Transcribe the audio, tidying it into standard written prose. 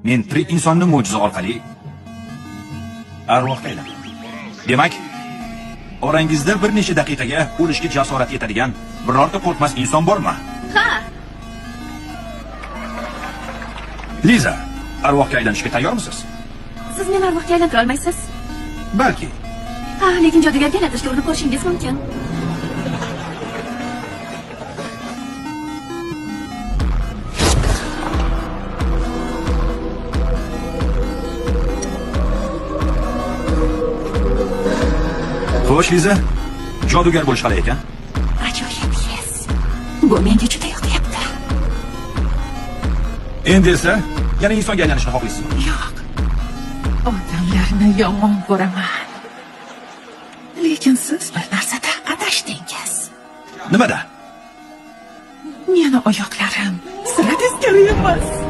Men tirik insonni mo'jiza orqali arvohga aylanaman. Demak, orangizda bir necha daqiqaga o'lishga jasorat yetadigan birorta qo'rqmas inson bormi? Ha. Liza, arvohga aylanishga tayyormisiz? Siz meni arvohga aylantira olmaysiz? Balki. Ha, lekin jodugarga aylantirishga urinib ko'rishingiz mumkin. Xo'sh, Liza, jodugar bo'lish qalay ekan? Ajoyib his. Bu menga juda yoqyapti. Endi esa yana insonga aylanishni xohlaysizmi? Yo'q. Odamlarni yomon ko'raman. Lekin siz bir narsada adashdingiz. Nimada? Meni oyoqlarim sira teskari emas.